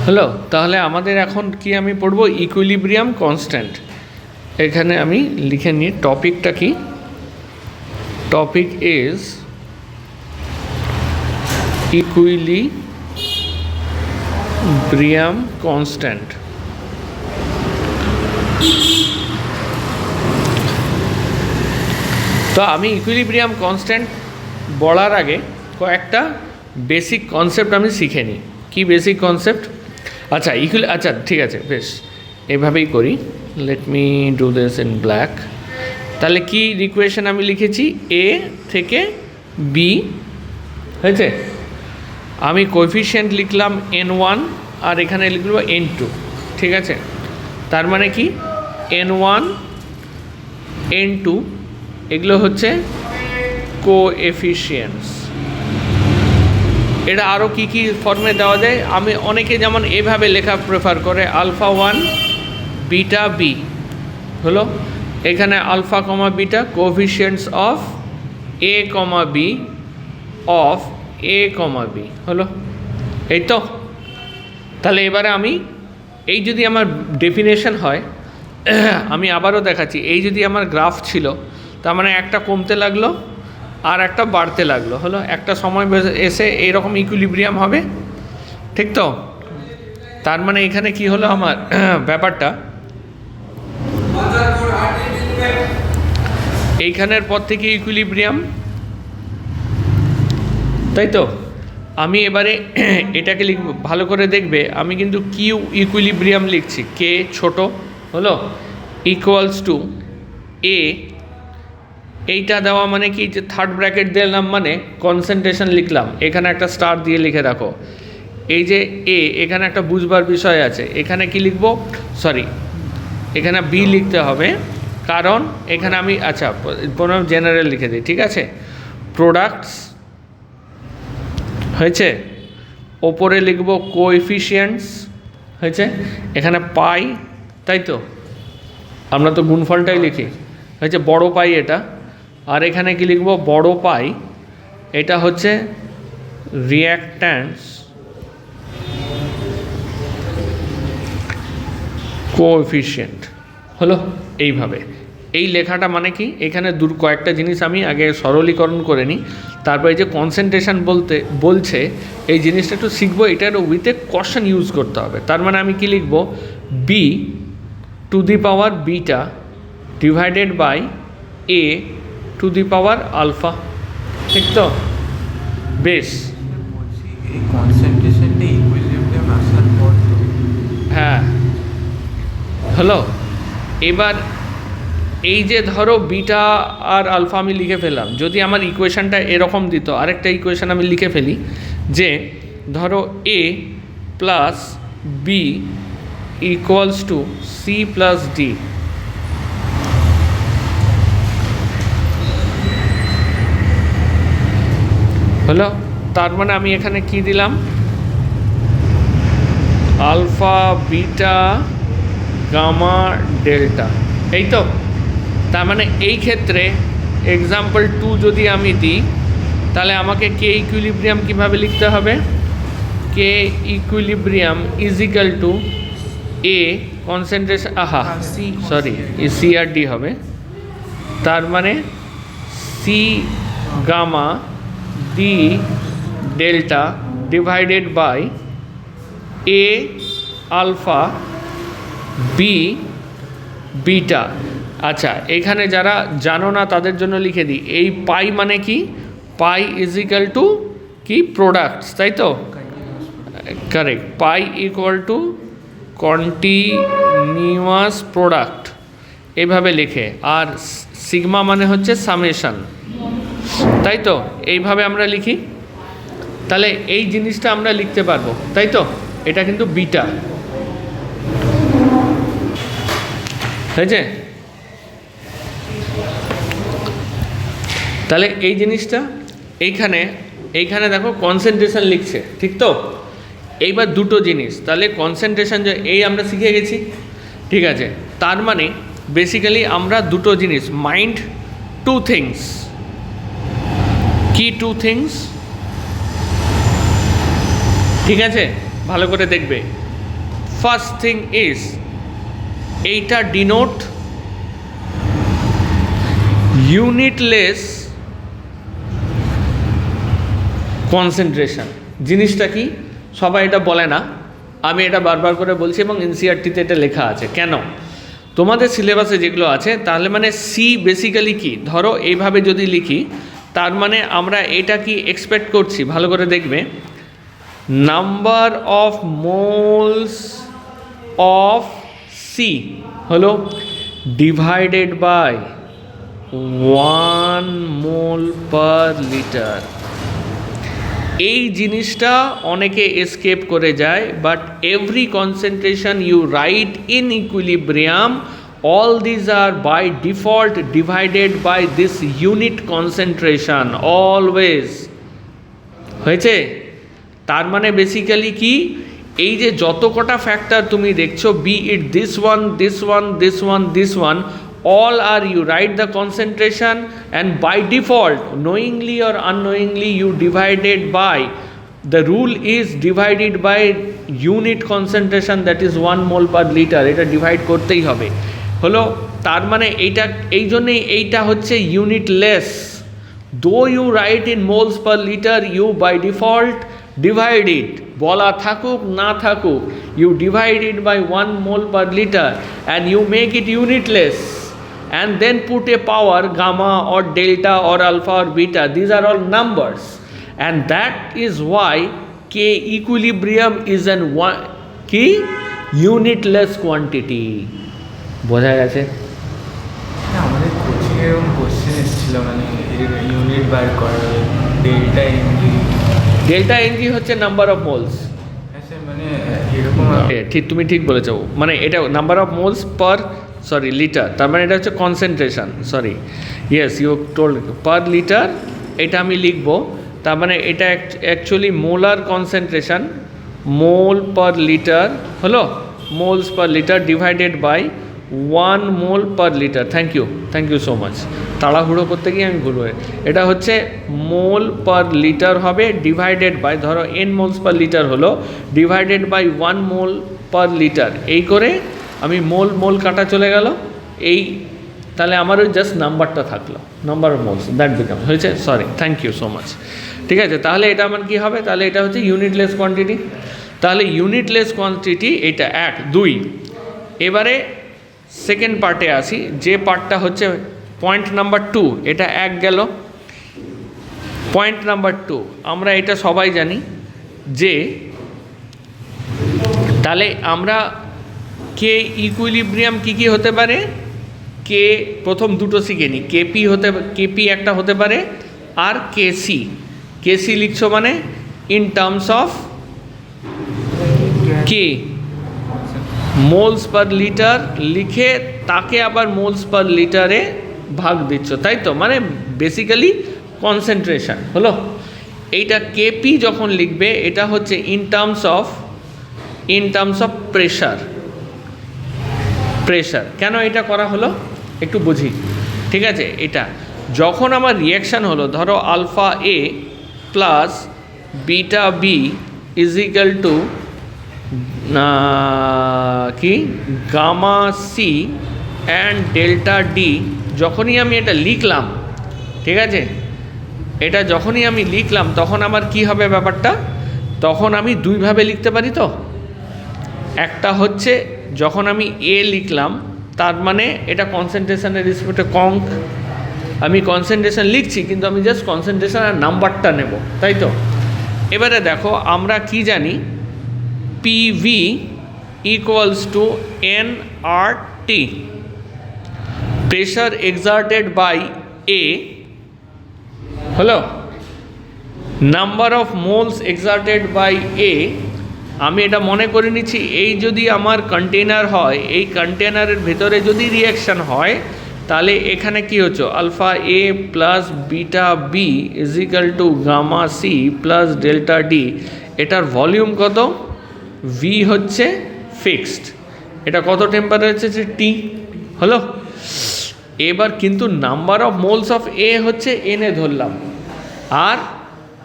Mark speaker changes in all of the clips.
Speaker 1: হলো, তাহলে আমাদের এখন কি আমি পড়ব ইকুইলিব্রিয়াম কনস্ট্যান্ট। এখানে আমি লিখে নিই টপিকটা কি। Topic is equilibrium constant. তো আমি ইকুইলিব্রিয়াম কনস্ট্যান্ট বলার আগে কয়েকটা বেসিক কনসেপ্ট আমি শিখে নিই। কি বেসিক কনসেপ্ট? আচ্ছা আচ্ছা ঠিক আছে, বেশ এভাবেই করি। Let me do this in black. তাহলে কি ইকুয়েশন আমি লিখেছি? এ থেকে বি হয়েছে। আমি কোএফিশিয়েন্ট লিখলাম n1 আর এখানে লিখব n2, ঠিক আছে। তার মানে কি n1 n2 এগুলো হচ্ছে কোএফিশিয়েন্টস। এটা আরও কি কি ফর্মে দেওয়া যায়? আমি অনেকে যেমন এভাবে লেখা প্রেফার করে, আলফা 1 বিটা বি হলো। এখানে alpha comma beta coefficients of A comma B of A comma B হলো, এই তো। তাহলে এবারে আমি এই যদি আমার ডেফিনেশন হয়, আমি আবারও দেখাচ্ছি। এই যদি আমার গ্রাফ ছিল, তার মানে একটা কমতে লাগলো আর একটা বাড়তে লাগলো হলো। একটা সময় এসে এইরকম ইকুইলিব্রিয়াম হবে, ঠিক তো। তার মানে এখানে কি হলো আমার ব্যাপারটা, এইখানের পর থেকে ইকুইলিব্রিয়াম, তাই তো। আমি এবারে এটাকে লিখব, ভালো করে দেখবে। আমি কিন্তু কিউ ইকুইলিব্রিয়াম লিখছি, কে ছোট হলো ইকুয়ালস টু এ। এইটা দেওয়া মানে কি, যে থার্ড ব্র্যাকেট দিলাম মানে কনসেন্ট্রেশন লিখলাম, এখানে একটা স্টার দিয়ে লিখে রাখো। এই যে এ, এখানে একটা বুঝবার বিষয় আছে। এখানে কি লিখবো? সরি, এখানে বি লিখতে হবে, কারণ এখানে আমি আচ্ছা পুনঃ জেনারেল লিখে দিই, ঠিক আছে। প্রোডাক্টস হয়েছে, ওপরে লিখব কোএফিশিয়েন্টস হয়েছে, এখানে পাই, তাই তো। আমরা তো গুণফলটাই লিখি, হয়েছে বড় পাই এটা। আর এখানে কি লিখব? বড় পাই, এটা হচ্ছে রিঅ্যাকট্যান্স কোএফিশিয়েন্ট হলো। এইভাবে এই লেখাটা মানে কি, এখানে কয়েকটা জিনিস আমি আগে সরলীকরণ করে নিই, তারপরে যে কনসেন্ট্রেশন বলছে এই জিনিসটা একটু শিখবো। এটার উইথে কোশ্চেন ইউজ করতে হবে। তার মানে আমি কি লিখব? B to the power beta divided by A to the power alpha, ঠিক তো। বেশ, হ্যাঁ হলো। এবার এই যে ধরো বিটা আর আলফা আমি লিখে ফেললাম, যদি আমার ইকুয়েশানটা এরকম দিত, আরেকটা ইকুয়েশান আমি লিখে ফেলি যে ধরো A plus B equals to C plus D, হলো। তার মানে আমি এখানে কি দিলাম? আলফা বিটা গামা ডেল্টা, এই তো। তার মানে এই ক্ষেত্রে এক্সাম্পল 2 যদি আমি দিই, তাহলে আমাকে কে ইকুইলিব্রিয়াম কীভাবে লিখতে হবে? K equilibrium is equal to A concentration, sorry C আর ডি হবে। তার মানে C gamma D delta divided by A alpha B beta. আচ্ছা, এখানে যারা জানো না তাদের জন্য লিখে দিই, এই পাই মানে কি? পাই ইজ ইকাল টু কি? প্রোডাক্টস, তাই তো। Correct, pi equal to continuous product, এভাবে লেখে। আর সিগমা মানে হচ্ছে সামেশন, তাই তো। এইভাবে আমরা লিখি, তাহলে এই জিনিসটা আমরা লিখতে পারবো, তাই তো। এটা কিন্তু বিটা হয়েছে। তাহলে এই জিনিসটা এইখানে দেখো কনসেন্ট্রেশন লিখছে, ঠিক তো। এইবার দুটো জিনিস, তাহলে কনসেন্ট্রেশন যে এই আমরা শিখে গেছি, ঠিক আছে। তার মানে বেসিক্যালি আমরা দুটো জিনিস, মাইন্ড টু থিংস। কি টু থিংস? ঠিক আছে, ভালো করে দেখবে। ফার্স্ট থিং ইজ এইটা ডিনোট ইউনিটলেস কনসেন্ট্রেশন। জিনিসটা কি সবাই এটা বলে না, আমি এটা বারবার করে বলছি এবং এনসিইআরটিতে এটা লেখা আছে। কেন? তোমাদের সিলেবাসে যেগুলো আছে, তাহলে মানে সি বেসিক্যালি কি, ধরো এইভাবে যদি লিখি, তার মানে আমরা এটা কি এক্সপেক্ট করছি, ভালো করে দেখবে, number of moles of C হলো divided by 1 mole per litre. এই জিনিসটা অনেকে এসকেপ করে যায়, but every concentration you write in equilibrium, all these are by default divided by this unit concentration always। হয়েছে? তার মানে বেসিক্যালি কি, এই যে যত কটা ফ্যাক্টর তুমি দেখছো, be it this one, this one, this one, this one, all are you write the concentration and by default knowingly or unknowingly you divided by, the rule is divided by unit concentration, that is 1 mole per liter, এটা divide করতেই হবে হলো। তার মানে এইটা এই জন্যেই এইটা হচ্ছে unitless, though you write in moles per litre, you by default divide it, বলা থাকুক না থাকুক, you divide it by 1 mole per litre and you make it unitless and then put a power gamma or delta or alpha or beta, these are all numbers, and that is why K equilibrium is an one key unitless quantity। বোঝা গেছে?
Speaker 2: আমাদের coaching এরকম question এসেছিল, মানে unit বার করা, delta n g.
Speaker 1: Delta n g হচ্ছে number of moles,
Speaker 2: মানে এরকম
Speaker 1: ঠিক, তুমি ঠিক বলেছো, মানে এটা number of moles per litre, তার মানে এটা হচ্ছে concentration, yes you told per litre, এটা আমি লিখবো, তার মানে এটা actually molar concentration, mole per litre হলো, moles per litre divided by 1 mole per litre. Thank you so much, তাড়াহুড়ো করতে গিয়ে আমি ভুল হয়ে, এটা হচ্ছে মোল পার লিটার হবে ডিভাইডেড বাই, ধরো n মোলস পার লিটার হলো, divided by 1 mole per litre, এই করে আমি মোল কাটা চলে গেল, এই তাহলে আমার ওই জাস্ট নাম্বারটা থাকলো, number of moles, that become হয়েছে, থ্যাংক ইউ সো মাচ। ঠিক আছে, তাহলে এটা আমার কী হবে, তাহলে এটা হচ্ছে ইউনিটলেস কোয়ান্টিটি। তাহলে ইউনিটলেস কোয়ান্টিটি এটা 1 2। এবারে সেকেন্ড পার্টে আসি, যে পার্টটা হচ্ছে পয়েন্ট নাম্বার 2, এটা 1 গেল। পয়েন্ট নাম্বার 2, আমরা এটা সবাই জানি যে, তাহলে আমরা কে ইকুইলিব্রিয়াম কী হতে পারে, কে প্রথম দুটো শিখে নিই, কেপি একটা হতে পারে, আর কেসি লিখছো মানে in terms of K moles per litre লিখে তাকে আবার মোলস পার লিটারে ভাগ দিচ্ছ, তাই তো, মানে বেসিক্যালি কনসেন্ট্রেশন হলো। এইটা কেপি যখন লিখবে, এটা হচ্ছে ইন টার্মস অফ প্রেশার। কেন এটা করা হলো একটু বুঝি, ঠিক আছে। এটা যখন আমার রিয়াকশান হলো, ধরো alpha A plus beta B is equal to কি gamma C and delta D, যখনই আমি এটা লিখলাম, ঠিক আছে, এটা যখনই আমি লিখলাম, তখন আমার কি হবে ব্যাপারটা, তখন আমি দুইভাবে লিখতে পারি। তো একটা হচ্ছে যখন আমি এ লিখলাম, তার মানে এটা কনসেন্ট্রেশনের রেসপেক্টে আমি কনসেন্ট্রেশন লিখছি, কিন্তু আমি জাস্ট কনসেন্ট্রেশন আর নাম্বারটা নেব, তাই তো। এবারে দেখো আমরা কি জানি, PV equals to nRT, pressure exerted by A হলো number of moles exerted by A. আমি এটা মনে করে নিচ্ছি, এই যদি আমার কন্টেনার হয়, এই কন্টেনারের ভেতরে যদি রিয়াকশান হয়, তাহলে এখানে কি হচ্ছে, alpha A plus beta B is equal to gamma C plus delta D. এটার ভলিউম কত, ভি হচ্ছে ফিক্সড, এটা কত টেম্পারেচার টি হলো। এবার কিন্তু number of moles of A হচ্ছে এনে ধরলাম, আর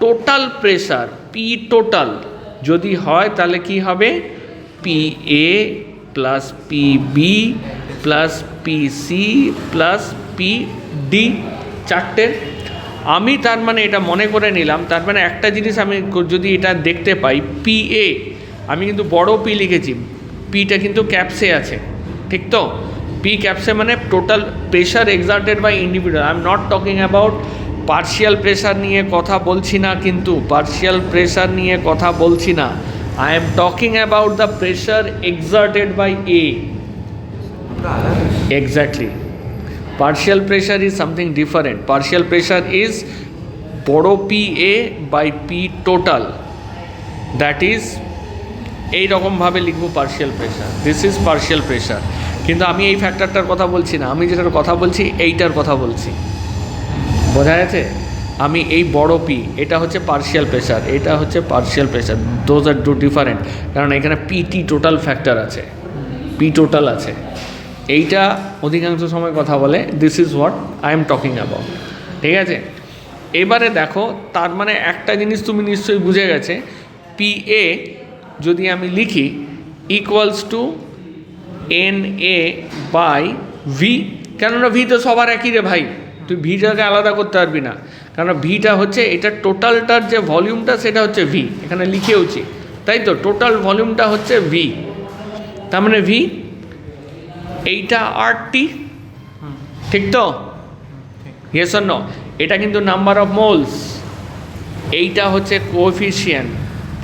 Speaker 1: টোটাল প্রেশার পি টোটাল যদি হয়, তাহলে কি হবে, P A plus P B plus P C plus P D, চারটের। আমি তার মানে এটা মনে করে নিলাম, তার মানে একটা জিনিস আমি যদি এটা দেখতে পাই, পি এ আমি কিন্তু বড় পি লিখেছি, পিটা কিন্তু ক্যাপসে আছে, ঠিক তো? পি ক্যাপসে মানে total pressure exerted by individual. I am not talking about partial pressure নিয়ে কথা বলছি না, কিন্তু পার্শিয়াল প্রেশার নিয়ে কথা বলছি না। I am talking about the pressure exerted by A. Exactly. Partial pressure is something different. Partial pressure is বড় PA by P total. That is এই রকমভাবে লিখব partial pressure. This is partial pressure. কিন্তু আমি এই ফ্যাক্টরটার কথা বলছি না, আমি যেটার কথা বলছি এইটার কথা বলছি। বোঝা গেছে? আমি এই বড় পি, এটা হচ্ছে পার্শিয়াল প্রেশার, এটা হচ্ছে partial pressure. Those are two different, কারণ এখানে পিটি টোটাল ফ্যাক্টর আছে, পি টোটাল আছে। এইটা অধিকাংশ সময় কথা বলে, this is what I am talking about. ঠিক আছে, এবারে দেখো, তার মানে একটা জিনিস তুমি নিশ্চয়ই বুঝে গেছে, পি এ যদি আমি লিখি equals to N A by V, কেননা ভি তো সবার একই রে ভাই, তুই ভিটাকে আলাদা করতে পারবি না, কারণ ভিটা হচ্ছে এটা টোটালটার যে ভলিউমটা সেটা হচ্ছে ভি, এখানে লিখেওছি, তাই তো? টোটাল ভলিউমটা হচ্ছে ভি, তার মানে ভি, এইটা আর টি, ঠিক তো? Yes or no? এটা কিন্তু নাম্বার অফ মোলস, এইটা হচ্ছে কোএফিশিয়েন্ট,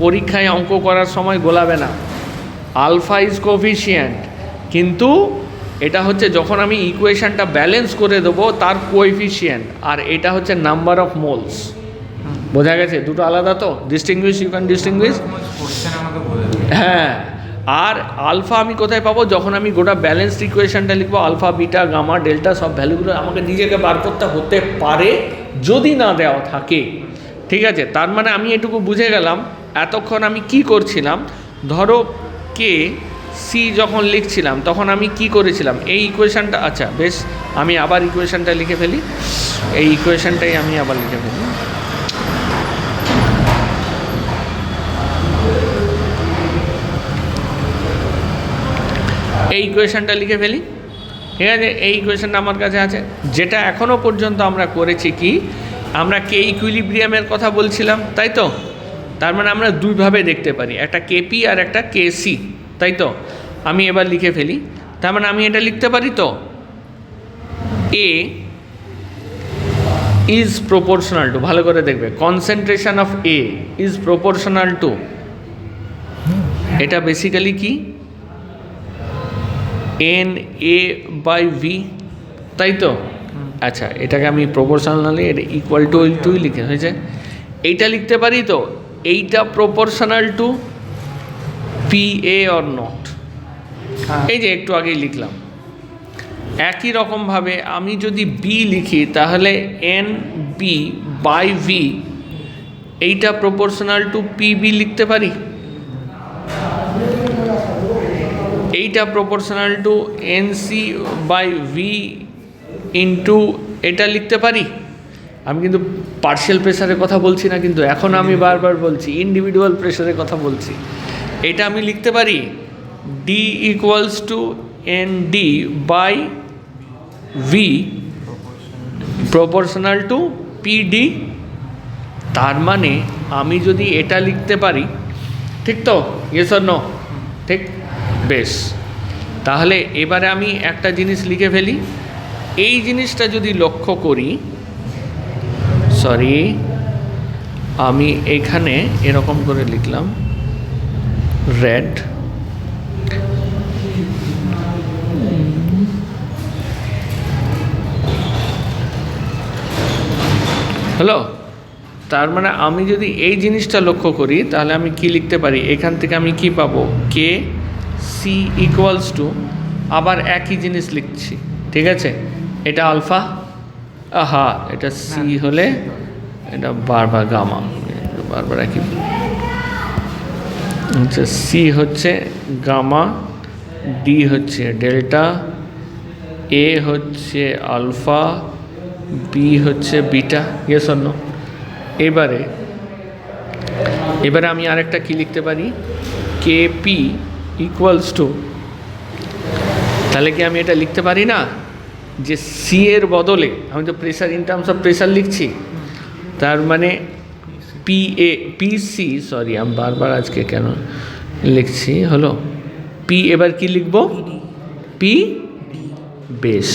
Speaker 1: পরীক্ষায় অঙ্ক করার সময় গোলাবে না। আলফা ইজ কোএফিশিয়েন্ট, কিন্তু এটা হচ্ছে যখন আমি ইকুয়েশনটা ব্যালেন্স করে দেবো তার কোএফিশিয়েন্ট, আর এটা হচ্ছে নাম্বার অফ মোলস। বোঝা গেছে? দুটো আলাদা তো, ডিস্টিংগুইশ, ইউ ক্যান ডিস্টিংগুইশ। হ্যাঁ, আর আলফা আমি কোথায় পাবো? যখন আমি গোটা ব্যালেন্সড ইকুয়েশনটা লিখবো, আলফা বিটা গামা ডেল্টা সব ভ্যালুগুলো আমাকে নিজেকে বার করতে হতে পারে যদি না দেওয়া থাকে। ঠিক আছে, তার মানে আমি এটুকু বুঝে গেলাম এতক্ষণ আমি কি করছিলাম। ধরো কে সি যখন লিখছিলাম তখন আমি কি করেছিলাম, এই ইকুয়েশনটা, আচ্ছা বেশ, আমি আবার ইকুয়েশনটা লিখে ফেলি, এই ইকুয়েশনটাই আমি আবার লিখে ফেলি। এই ইকুয়েশনটা লিখে ফেলি, ঠিক আছে? এই ইকুয়েশনটা আমার কাছে আছে, যেটা এখনও পর্যন্ত আমরা করেছি কি, আমরা কে ইকুইলিব্রিয়ামের কথা বলছিলাম, তাই তো? তার মানে আমরা দুইভাবে দেখতে পারি, একটা কেপি আর একটা কেসি, তাই তো? আমি এবার লিখে ফেলি, তার মানে আমি এটা লিখতে পারি তো, এ ইজ প্রপোর্শনাল টু, ভালো করে দেখবে, concentration of A is proportional to, এটা বেসিক্যালি কি, এন এ বাই ভি, তাই তো? আচ্ছা, এটাকে আমি প্রপোর্শনালি, এটা ইকুয়াল টু লিখে হয়েছে, এইটা লিখতে পারি তো, এইটা proportional to P a or not, এই যে একটু আগেই লিখলাম। একই রকমভাবে আমি যদি বি লিখি তাহলে এন বি বাই ভি, এইটা প্রপোর্শনাল টু পি বি লিখতে পারি, এইটা proportional to N C by V into এটা লিখতে পারি। আমি কিন্তু পার্শিয়াল প্রেশারের কথা বলছি না, কিন্তু এখন আমি বারবার বলছি ইন্ডিভিজুয়াল প্রেশারের কথা বলছি। এটা আমি লিখতে পারি D equals to N D by V proportional to P D. তার মানে আমি যদি এটা লিখতে পারি, ঠিক তো? Yes or no? ঠিক, বেশ। তাহলে এবারে আমি একটা জিনিস লিখে ফেলি, এই জিনিসটা যদি লক্ষ্য করি, সরি আমি এখানে এরকম করে লিখলাম রেড, হ্যালো? তার মানে আমি যদি এই জিনিসটা লক্ষ্য করি তাহলে আমি কি লিখতে পারি, এখান থেকে আমি কি পাবো, কে সি ইকুয়ালস টু, আবার একই জিনিস লিখছি, ঠিক আছে? এটা আলফা, আহা এটা সি হলে এটা বারবার গামা, বারবার একই, আচ্ছা সি হচ্ছে গামা, ডি হচ্ছে ডেল্টা, এ হচ্ছে আলফা, বি হচ্ছে বিটা, ইয়েস অর নো? এবারে আমি আরেকটা কি লিখতে পারি, কে পি ইকুয়ালস টু, তাহলে কি আমি এটা লিখতে পারি না যে সি এর বদলে আমি তো pressure in terms of pressure লিখছি, তার মানে পিসি, সরি আমি বারবার আজকে কেন লিখছি, হলো পি, এবার কি লিখব, পি বেশ,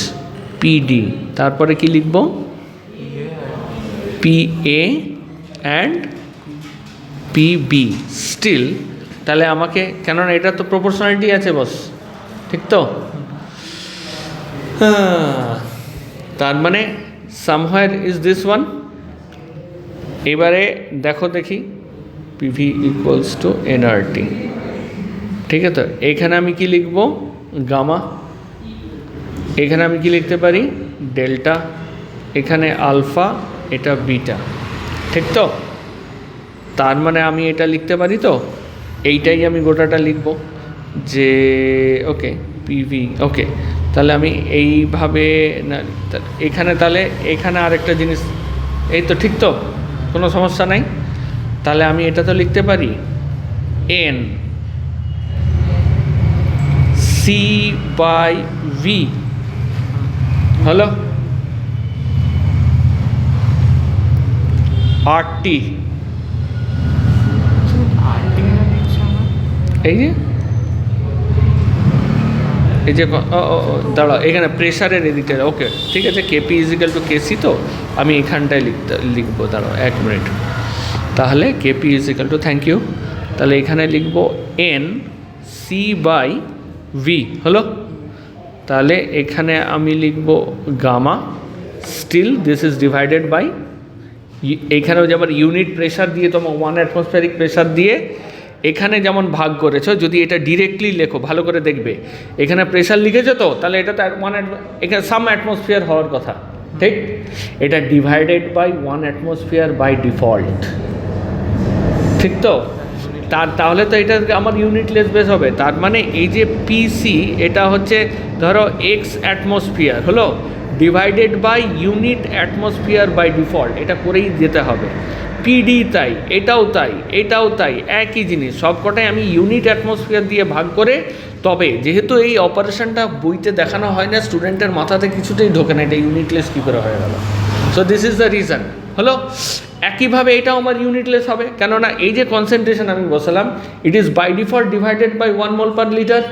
Speaker 1: পিডি, তারপরে কি লিখব, P A and P B still. তাহলে আমাকে, কেননা এটা তো প্রপোর্শনালিটি আছে বস, ঠিক তো, তার মানে সামহায়ার ইজ দিস ওয়ান। এবারে দেখো দেখি পিভি ইকুয়ালস টু এনআরটি, ঠিক আছে। তো এখানে আমি কি লিখব, গামা, এখানে আমি কি লিখতে পারি, ডেল্টা, এখানে আলফা, এটা বিটা, ঠিক তো। তার মানে আমি এটা লিখতে পারি তো, এইটাই আমি গোটাটা লিখব যে ওকে পিভি, ওকে। তাহলে আমি এইভাবে না, এখানে তাহলে এখানে আরেকটা জিনিস, এই তো ঠিক তো, কোনো সমস্যা নাই। তাহলে আমি এটা তো লিখতে পারি এন সি বাই ভি, হলো আরটি, এই যে এই যে দাঁড়াও, এখানে প্রেশারের এদিকে, ওকে ঠিক আছে, কেপি ইজিক্যাল টু কেসি, তো আমি এখানটায় লিখবো, দাঁড়াও 1 মিনিট। তাহলে KP equal to, thank you, তাহলে এখানে লিখব এন সি বাই ভি, হলো। তাহলে এখানে আমি লিখব gamma, still this is divided by, এইখানেও যেমন ইউনিট প্রেশার দিয়ে, তোমার 1 অ্যাটমসফিয়ারিক প্রেশার দিয়ে এখানে যেমন ভাগ করেছো, যদি এটা ডিরেক্টলি লেখো ভালো করে দেখবে, এখানে প্রেশার লিখেছো তো, তাহলে এটা তো এখানে সাম অ্যাটমসফিয়ার হওয়ার কথা, ঠিক। এটা divided by 1 atmosphere by default, ঠিক তো। তাহলে তো এটা আমার ইউনিটলেস বেস হবে। তার মানে এই যে পিসি, এটা হচ্ছে ধরো এক্স অ্যাটমসফিয়ার, হলো divided by unit atmosphere by default, এটা করেই যেতে হবে। পিডি তাই, এটাও তাই, এটাও তাই, একই জিনিস, সবকটাই আমি ইউনিট অ্যাটমসফিয়ার দিয়ে ভাগ করে, তবে যেহেতু এই অপারেশনটা বইতে দেখানো হয় না, স্টুডেন্টের মাথাতে কিছুতেই ঢোকে না এটা ইউনিটলেস কী করে হয়ে গেল। So this is the reason, হলো। একইভাবে এটাও আমার ইউনিটলেস হবে, কেননা এই যে কনসেন্ট্রেশন আমি বসালাম, it is by default divided by 1 mole per litre,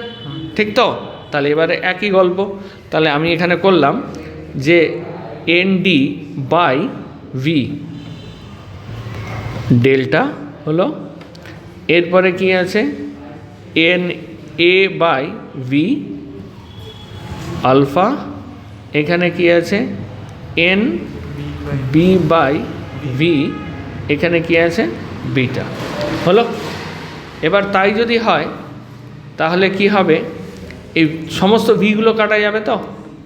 Speaker 1: ঠিক তো। তাহলে এবারে একই গল্প, তাহলে আমি এখানে করলাম যে এনডি বাই ভি ডেল্টা, হলো। এরপরে কি আছে, N A by V alpha, এখানে কি আছে এন বি বাই ভি, এখানে কি আছে বিটা, হলো। এবার তাই যদি হয় তাহলে কি হবে, এই সমস্ত ভিগুলো কাটা যাবে তো,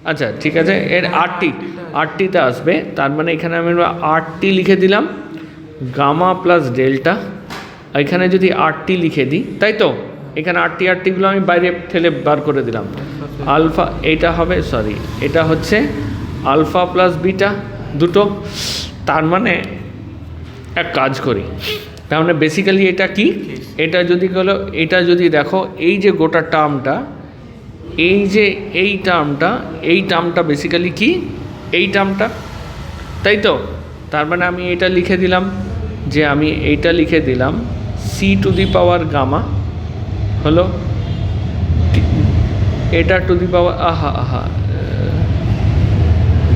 Speaker 1: আচ্ছা ঠিক আছে। এর আরটিতে আসবে, তার মানে এখানে আমি আরটি লিখে দিলাম, গামা প্লাস ডেল্টা, এখানে যদি আরটি লিখে দিই, তাই তো, এখানে আরটিগুলো আমি বাইরে ঠেলে বার করে দিলাম, আলফা, এইটা হবে, সরি এটা হচ্ছে আলফা প্লাস বিটা দুটো। তার মানে এক কাজ করি, তার মানে বেসিক্যালি এটা কি, এটা যদি হলো, এটা যদি দেখো এই যে গোটা টার্মটা, এই যে এই টার্মটা বেসিক্যালি কি, এই টার্মটা, তাই তো। তার মানে আমি এটা লিখে দিলাম, যে আমি এইটা লিখে দিলাম C to the power gamma, হলো, এটা টু দি পাওয়ার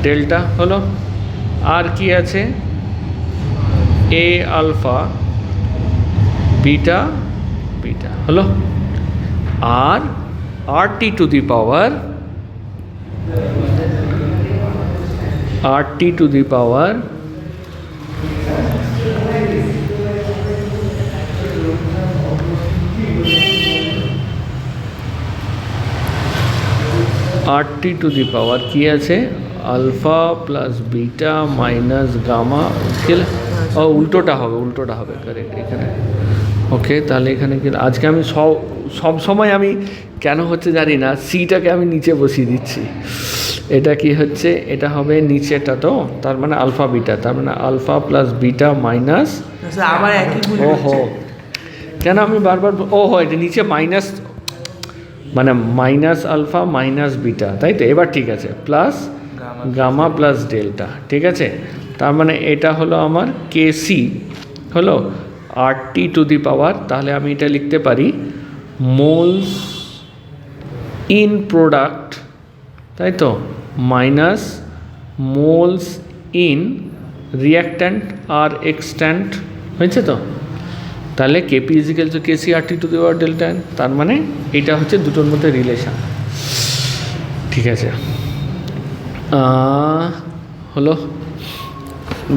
Speaker 1: ডেল্টা, হলো। আর কি আছে, এ আলফা বিটা, হলো। আর আরটি টু দি পাওয়ার কি আছে, alpha plus beta minus gamma, উল্টোটা হবে কারেক্ট এখানে, ওকে। তাহলে এখানে কি, আজকে আমি সব সময় আমি কেন হচ্ছে জানি না, সিটাকে আমি নিচে বসিয়ে দিচ্ছি, এটা কি হচ্ছে, এটা হবে নিচেটা তো, তার মানে আলফা বিটা, তার মানে আলফা প্লাস বিটা মাইনাস,
Speaker 2: আবার একই,
Speaker 1: ওহো কেন আমি বারবার, ওহো এটা নিচে মাইনাস, মানে মাইনাস আলফা মাইনাস বিটা, তাই তো? এবার ঠিক আছে, প্লাস গামা প্লাস ডেল্টা, ঠিক আছে? তার মানে এটা হলো আমার কেসি হলো RT টু দি পাওয়ার, তাহলে আমি এটা লিখতে পারি মোলস ইন প্রোডাক্ট, তাই তো, মাইনাস মোলস ইন রিয়াক্ট্যান্ট আর এক্সট্যান্ট, হয়েছে তো? তাহলে KP equal to KC RT to the power delta N, তার মানে এটা হচ্ছে দুটোর মধ্যে রিলেশন, ঠিক আছে? হলো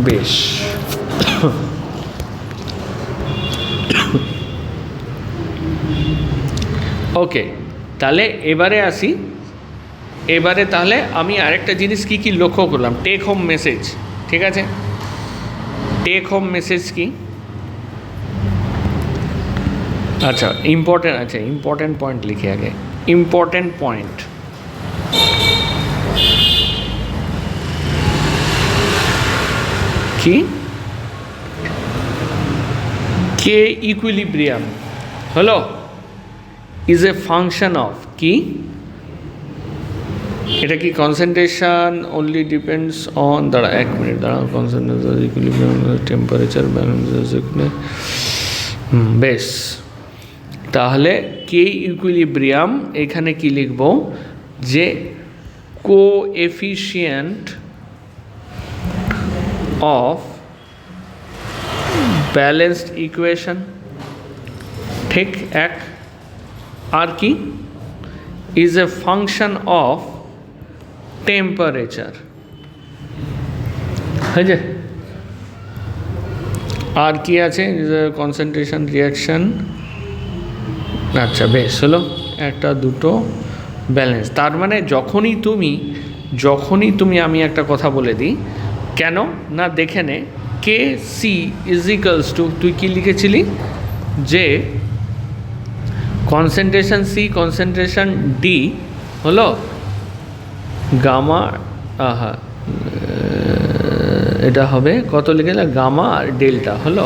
Speaker 1: বেশ। ওকে, তাহলে এবারে আসি। এবারে তাহলে আমি আরেকটা জিনিস কি লক্ষ্য করলাম, টেক হোম মেসেজ, ঠিক আছে? টেক হোম মেসেজ কি? আচ্ছা ইম্পর্টেন্ট পয়েন্ট লিখে আগে, ইম্পর্টেন্ট পয়েন্ট। কি? কে ইকুইলিব্রিয়াম হলো ইজ এ ফাংশন অফ কি? এটা কি কনসেন্ট্রেশন অনলি ডিপেন্ডস অন, দাঁড়া 1 মিনিট দাঁড়া, কনসেন্ট্রেশন ইকুইলিব্রিয়াম টেম্পারেচার ব্যালেন্স, বেশ। তাহলে কে ইকুইলিব্রিয়াম এখানে কি লিখব, যে কোএফিশিয়েন্ট অফ ব্যালেন্সড ইকুয়েশন, ঠিক এক। আর কি? Is a function of temperature, হয়েছে? আর কি আছে? কনসেন্ট্রেশন রিয়াকশন, আচ্ছা বেশ হলো, একটা দুটো ব্যালেন্স। তার মানে যখনই তুমি আমি একটা কথা বলে দিই, কেন না দেখে নে, কে সি ইজিক্যালস টু, তুই কি লিখেছিলি যে কনসেন্ট্রেশন সি কনসেন্ট্রেশন ডি হলো গামা, এটা হবে কত লিখে না, গামা আর ডেল্টা হলো,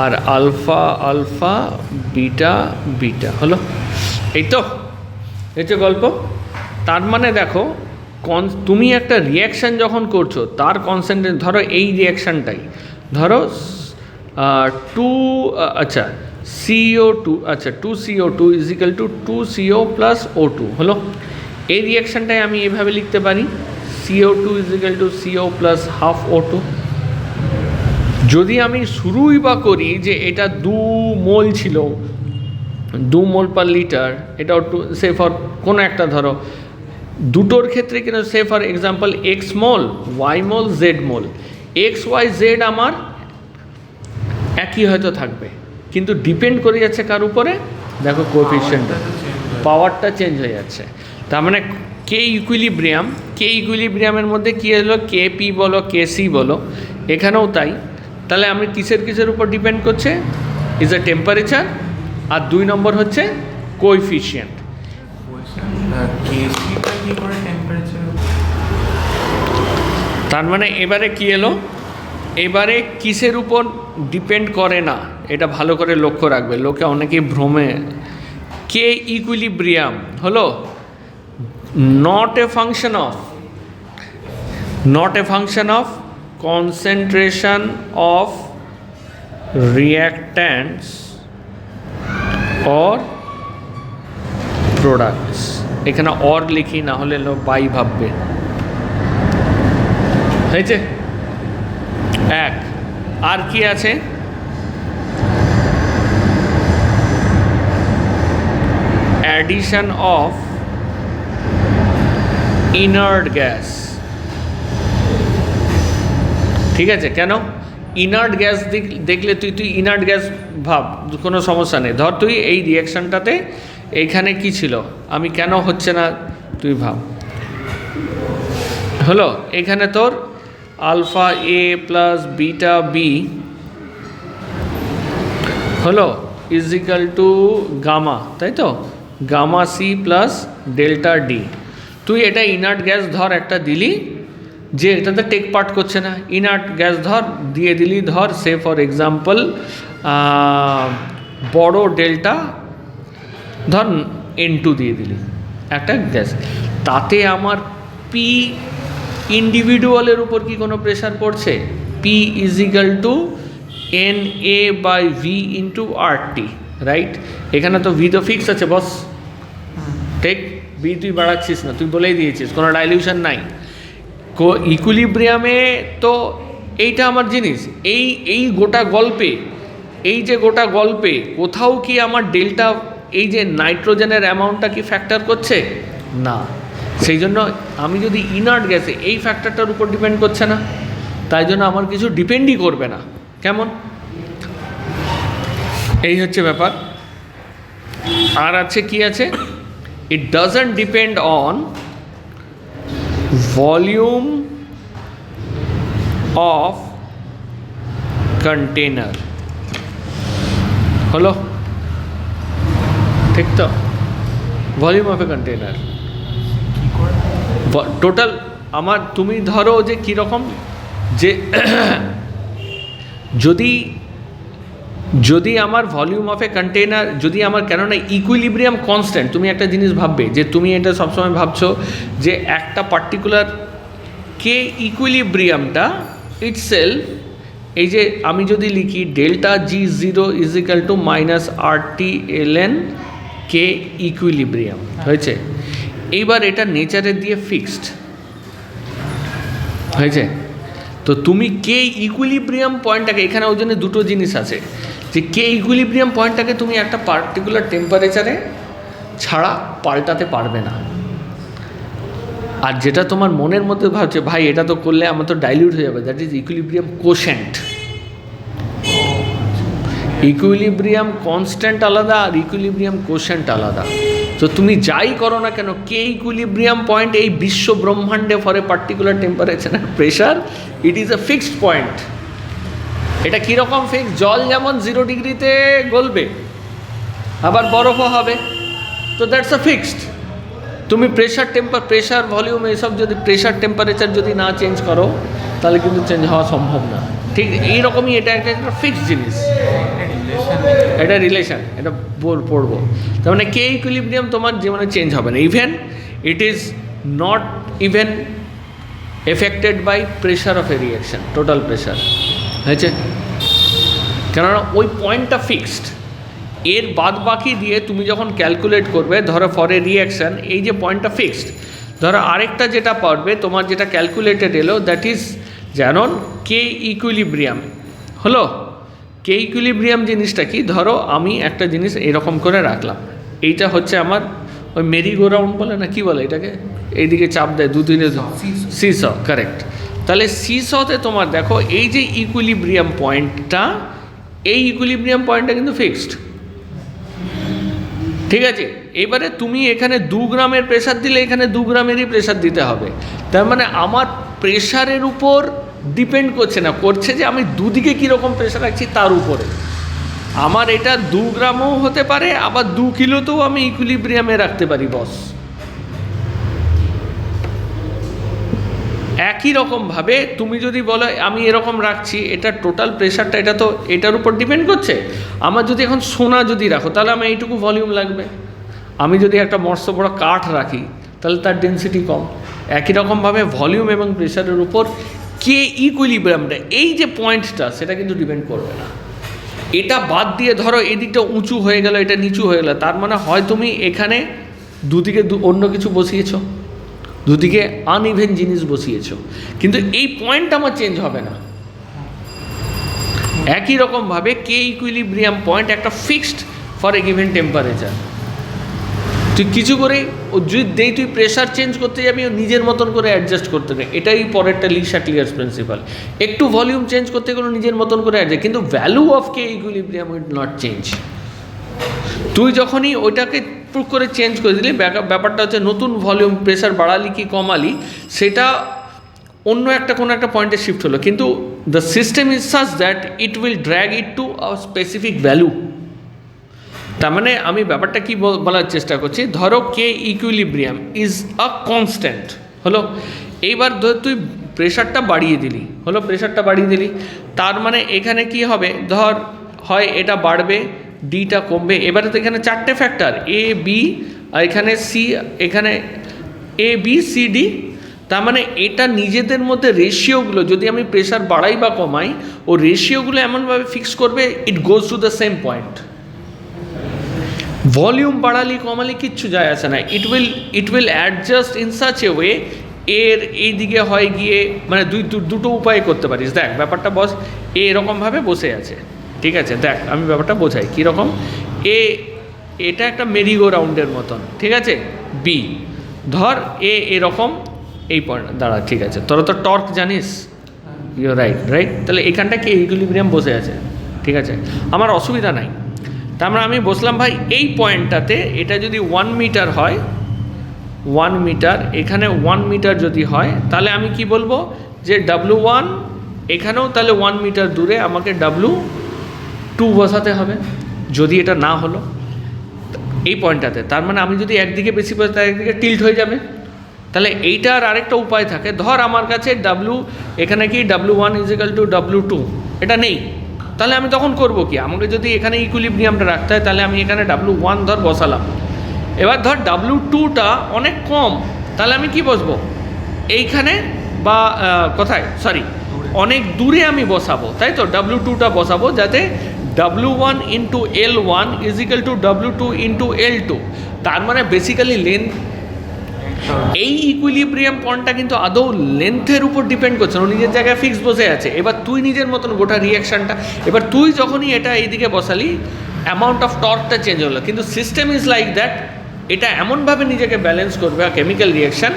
Speaker 1: আর আলফা আলফা বিটা বিটা হলো, এই তো হচ্ছে গল্প। তার মানে দেখো, তুমি একটা রিয়াকশান যখন করছো তার কনসেন্ট্রেশন, ধরো এই রিয়াকশানটাই, ধরো আচ্ছা CO2, আচ্ছা 2CO2 is equal two 2CO plus O2 হলো, এই রিয়াকশানটাই আমি এভাবে লিখতে পারি CO2 equal to CO plus half O2। যদি আমি শুরুই বা করি যে এটা 2 মোল ছিল, 2 মোল পার লিটার, এটাও সে ফর কোনো একটা ধরো দুটোর ক্ষেত্রে কিন্তু say for example X mole Y mole Z mole, XYZ আমার একই হয়তো থাকবে, কিন্তু ডিপেন্ড করে যাচ্ছে কার উপরে, দেখো কোএফিশিয়েন্টটা, পাওয়ারটা চেঞ্জ হয়ে যাচ্ছে। তার মানে কে ইকুইলিব্রিয়ামের মধ্যে কী হলো, কেপি বলো কেসি বলো, এখানেও তাই। তাহলে আমি কিসের উপর ডিপেন্ড করছে, ইজ এ টেম্পারেচার, আর 2 নম্বর হচ্ছে কোএফিশিয়েন্ট। তার মানে এবারে কি এলো, এবারে কিসের উপর ডিপেন্ড করে না, এটা ভালো করে লক্ষ্য রাখবে, লোকে অনেকেই ভ্রমে। কে ইকুইলিব্রিয়াম হলো not a function of concentration of রিয়াক্ট্যান্টস or products, এখানে অর লিখি, না হলে লোক বাই ভাববে, হয়েছে এক। আর কি আছে, অ্যাডিশন অফ ইনার্ট গ্যাস, ঠিক আছে? কেন ইনার্ট গ্যাস দেখলে তুই ইনার্ট গ্যাস ভাব, কোনো সমস্যা নেই। ধর তুই এই রিয়াকশানটাতে এইখানে কি ছিল, আমি কেন হচ্ছে না তুই ভাব, হলো এখানে তোর alpha A plus beta B হলো ইজিক্যাল টু গামা, তাই তো, gamma C plus delta D. তুই এটা ইনার্ট গ্যাস ধর একটা দিলি, যে এটাতে টেক পার্ট করছে না, ইনার্ট গ্যাস ধর দিয়ে দিলি, ধর সে ফর এক্সাম্পল বড় ডেল্টা, ধর N2 দিয়ে দিলি একটা গ্যাস, তাতে আমার পি ইন্ডিভিজুয়ালের উপর কি কোনো প্রেশার পড়ছে? P is equal to N A by V into R T, right? এখানে তো ভি তো ফিক্স আছে বস, ঠিক? ভি তুই বাড়াচ্ছিস না, তুই বলেই দিয়েছিস কোনো ডাইলিউশন নাই। ইকুইলিব্রিয়ামে তো এইটা আমার জিনিস, এই গোটা গল্পে, এই যে গোটা গল্পে কোথাও কি আমার ডেল্টা, এই যে নাইট্রোজেনের অ্যামাউন্টটা কি ফ্যাক্টর করছে? না। সেই জন্য আমি যদি ইনার্ট গ্যাসে, এই ফ্যাক্টরটার উপর ডিপেন্ড করছে না, তাই জন্য আমার কিছু ডিপেন্ডই করবে না। কেমন? এই হচ্ছে ব্যাপার। আর আছে কি আছে, ইট doesn't depend on volume of container. হলো? ঠিক তো? Volume of A container total আমার, তুমি ধরো যে কীরকম, যে যদি আমার ভলিউম অফ এ কন্টেনার, যদি আমার, কেননা ইকুইলিব্রিয়াম কনস্ট্যান্ট, তুমি একটা জিনিস ভাববে যে তুমি এটা সবসময় ভাবছো যে একটা পার্টিকুলার কে ইকুইলিব্রিয়ামটা ইটসেলফ, এই যে আমি যদি লিখি delta G zero is equal to minus R T L N K equilibrium হয়েছে। এইবার এটা নেচারের দিয়ে ফিক্সড হয়েছে, তো তুমি কে ইকুইলিব্রিয়াম পয়েন্টটাকে, এখানে ওই জন্য দুটো জিনিস আছে, যে কে ইকুইলিব্রিয়াম পয়েন্টটাকে তুমি একটা পার্টিকুলার টেম্পারেচারে ছাড়া পাল্টাতে পারবে না। আর যেটা তোমার মনের মধ্যে ভাবছে ভাই এটা তো করলে আমার তো ডাইলিউট হয়ে যাবে, that is equilibrium quotient. Equilibrium constant আলাদা আর ইকুইলিব্রিয়াম কোশেন্ট আলাদা। তো তুমি যাই করো না কেন, কে ইকুইলিব্রিয়াম পয়েন্ট এই বিশ্ব ব্রহ্মাণ্ডে ফর এ পার্টিকুলার টেম্পারেচার আর pressure, it is a fixed point. এটা কীরকম ফিক্স? জল যেমন 0 ডিগ্রিতে গলবে, আবার বরফও হবে, তো দ্যাটস আ ফিক্সড। তুমি প্রেশার ভলিউম এইসব যদি প্রেশার টেম্পারেচার যদি না চেঞ্জ করো তাহলে কিন্তু চেঞ্জ হওয়া সম্ভব না। ঠিক এইরকমই এটা একটা ফিক্সড জিনিস, এটা রিলেশন, এটা পড়বো। তার মানে কে ইকুইলিব্রিয়াম তোমার জীবনে চেঞ্জ হবে না, even it is not even affected by pressure of a reaction, total pressure হয়েছে, কেননা ওই পয়েন্টটা ফিক্সড। এর বাদ বাকি দিয়ে তুমি যখন ক্যালকুলেট করবে, ধরো ফর এ রিয়াকশান, এই যে পয়েন্টটা ফিক্সড, ধরো আরেকটা যেটা পারবে তোমার যেটা ক্যালকুলেটেড এলো, দ্যাট ইজ যেমন কে ইকুইলিব্রিয়াম হলো। কে ইকুইলিব্রিয়াম জিনিসটা কি, ধরো আমি একটা জিনিস এরকম করে রাখলাম, এইটা হচ্ছে আমার ওই মেরি গো রাউন্ড বলে না, কি বলে এটাকে, এইদিকে চাপ দেয় দুদিনে, সিস, কারেক্ট। তাহলে সিসতে তোমার দেখো এই যে ইকুইলিব্রিয়াম পয়েন্টটা, এই ইকুইলিব্রিয়াম পয়েন্টটা কিন্তু ফিক্সড, ঠিক আছে? এবারে তুমি এখানে 2 গ্রামের প্রেশার দিলে এখানে 2 গ্রামেরই প্রেশার দিতে হবে। তার মানে আমার প্রেশারের উপর ডিপেন্ড করছে না, করছে যে আমি দুদিকে কীরকম প্রেশার রাখছি তার উপরে। আমার এটা 2 গ্রামও হতে পারে, আবার 2 কিলোতেও আমি ইকুইলিব্রিয়ামে রাখতে পারি বস। একই রকমভাবে তুমি যদি বলো আমি এরকম রাখছি, এটা টোটাল প্রেশারটা এটা তো এটার উপর ডিপেন্ড করছে। আমার যদি এখন সোনা যদি রাখো তাহলে আমার এইটুকু ভলিউম লাগবে, আমি যদি একটা মস্ত বড় কাঠ রাখি তাহলে তার ডেন্সিটি কম। একই রকমভাবে ভলিউম এবং প্রেশারের উপর কে ইকুইলিব্রিয়ামটা, এই যে পয়েন্টটা, সেটা কিন্তু ডিপেন্ড করবে না। এটা বাদ দিয়ে ধরো এদিকটা উঁচু হয়ে গেল, এটা নিচু হয়ে গেল, তার মানে হয় তুমি এখানে দুদিকে অন্য কিছু বসিয়েছো, দুদিকে আনইভেন জিনিস বসিয়েছো, কিন্তু এই পয়েন্টটা আমার চেঞ্জ হবে না। একই রকমভাবে কে ইকুইলিব্রিয়াম পয়েন্ট একটা fixed for a given temperature. তুই কিছু করে যদি তুই প্রেশার চেঞ্জ করতে যাবি, নিজের মতন করে অ্যাডজাস্ট করতে নেই, এটাই পরেরটা লি শাটলিয়ার্স প্রিন্সিপাল। একটু ভলিউম চেঞ্জ করতে গেলে নিজের মতন করে অ্যাডজাস্ট, কিন্তু value of K equilibrium will not change. তুই যখনই ওইটাকে পুরো করে চেঞ্জ করে দিলি, ব্যাপারটা হচ্ছে নতুন ভলিউম প্রেশার বাড়ালি কি কমালি, সেটা অন্য একটা কোনো একটা পয়েন্টে শিফট হলো, কিন্তু the system is such that it will drag it to a specific value. তার মানে আমি ব্যাপারটা কি বলার চেষ্টা করছি, ধরো কে ইকুইলিব্রিয়াম ইজ আ কনস্ট্যান্ট হলো। এইবার ধর তুই প্রেশারটা বাড়িয়ে দিলি, হলো প্রেশারটা বাড়িয়ে দিলি, তার মানে এখানে কি হবে, ধর হয় এটা বাড়বে, ডিটা কমবে। এবারে তো এখানে 4টে ফ্যাক্টর, এ বি আর এখানে সি, এখানে এ বি সি ডি। তার মানে এটা নিজেদের মধ্যে রেশিওগুলো যদি আমি প্রেশার বাড়াই বা কমাই, ও রেশিওগুলো এমনভাবে ফিক্স করবে it goes to the same point. Volume বাড়ালি কমালি কিচ্ছু যায় আসে না, it will adjust in such a way, এর এই দিকে হয় গিয়ে মানে দুটো উপায় করতে পারিস। দেখ ব্যাপারটা বস, এ এরকমভাবে বসে আছে, ঠিক আছে? দেখ আমি ব্যাপারটা বোঝাই কীরকম। এটা একটা মেরিগো রাউন্ডের মতন, ঠিক আছে? বি ধর এরকম এই পয়েন্ট দাঁড়া, ঠিক আছে? তোরা তো টর্ক জানিস, ইউ রাইট। তাহলে এখানটা কি ইকুইলিব্রিয়াম বসে আছে, ঠিক আছে? আমার অসুবিধা নাই। তার মানে আমি বসলাম ভাই এই পয়েন্টটাতে, এটা যদি 1 মিটার হয়, 1 মিটার, এখানে 1 মিটার যদি হয়, তাহলে আমি কি বলবো যে W1 এখানেও তাহলে 1 মিটার দূরে আমাকে W2 বসাতে হবে, যদি এটা না হলো এই পয়েন্টটাতে। তার মানে আমি যদি একদিকে বেশি বসাই তার একদিকে টিল্ট হয়ে যাবে। তাহলে এইটার আরেকটা উপায় থাকে, ধর আমার কাছে এখানে কি W1 = W2, এটা নেই, তাহলে আমি তখন করব কি? আমাকে যদি এখানে ইকুইলিব্রিয়ামটা রাখতে হয়, তাহলে আমি এখানে W1 ধর বসালাম। এবার ধর W2টা অনেক কম, তাহলে আমি কি বসবো এইখানে বা কোথায়, সরি অনেক দূরে আমি বসাবো, তাই তো? W2টা বসাবো যাতে W1 × L1 = W2 × L2। তার মানে বেসিক্যালি লেন্থ, এই ইকুইলিব্রিয়াম পয়েন্টটা কিন্তু আদৌ লেন্থের উপর ডিপেন্ড করছে না, নিজের জায়গায় ফিক্স বসে আছে। এবার তুই নিজের মতন গোটা রিয়াকশানটা, এবার তুই যখনই এটা এইদিকে বসালি অ্যামাউন্ট অফ টর্কটা চেঞ্জ হলো, কিন্তু সিস্টেম ইজ লাইক দ্যাট, এটা এমনভাবে নিজেকে ব্যালেন্স করবে আর কেমিক্যাল রিয়াকশান,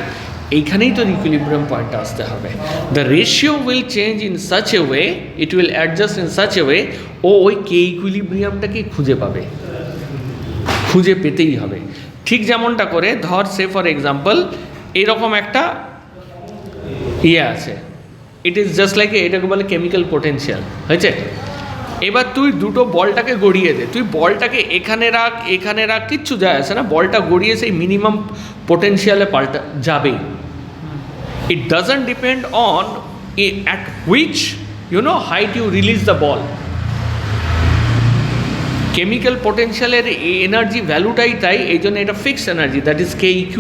Speaker 1: এইখানেই তো ইকুইলিব্রিয়াম পয়েন্টটা আসতে হবে। The ratio will change in such a way, it will adjust in such a way, ও ওই কে ইকুইলিব্রিয়ামটাকে খুঁজে পাবে, খুঁজে পেতেই হবে। ঠিক যেমনটা করে ধর সে ফর এক্সাম্পল এরকম একটা আছে, ইট ইজ জাস্ট লাইক, এটাকে বলে কেমিক্যাল পোটেনশিয়াল, হয়েছে? এবার তুই দুটো বলটাকে গড়িয়ে দে, তুই বলটাকে এখানে রাখ, কিচ্ছু যায় আসে না, বলটা গড়িয়ে সেই মিনিমাম পোটেনশিয়ালে পাল্টা যাবেই। It doesn't depend on at which height you release the ball. Chemical পোটেনশিয়ালের এনার্জি ভ্যালুটাই তাই, এই জন্য এটা fixed energy, that is KEQ।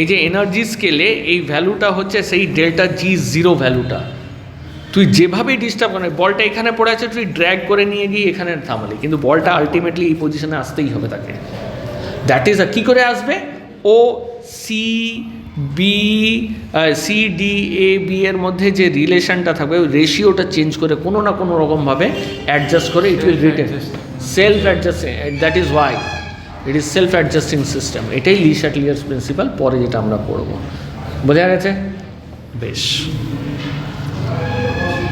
Speaker 1: এই যে এনার্জি স্কেলে এই ভ্যালুটা হচ্ছে সেই ΔG0 ভ্যালুটা। তুই যেভাবেই ডিস্টার্ব করে, বলটা এখানে পড়ে আছে, তুই ড্র্যাগ করে নিয়ে গিয়ে এখানে থামালি, কিন্তু বলটা আলটিমেটলি এই পজিশনে আসতেই হবে তাকে। দ্যাট ইজ কী করে আসবে? ও CDA এর মধ্যে যে রিলেশনটা থাকবে, ওই রেশিওটা চেঞ্জ করে কোনো না কোনো রকমভাবে অ্যাডজাস্ট করে it will written self adjusting. That is why it is self adjusting system. এটাই লি শ্যাটলিয়ারস প্রিন্সিপাল, পরে যেটা আমরা পড়ব। বোঝা গেছে? বেশ।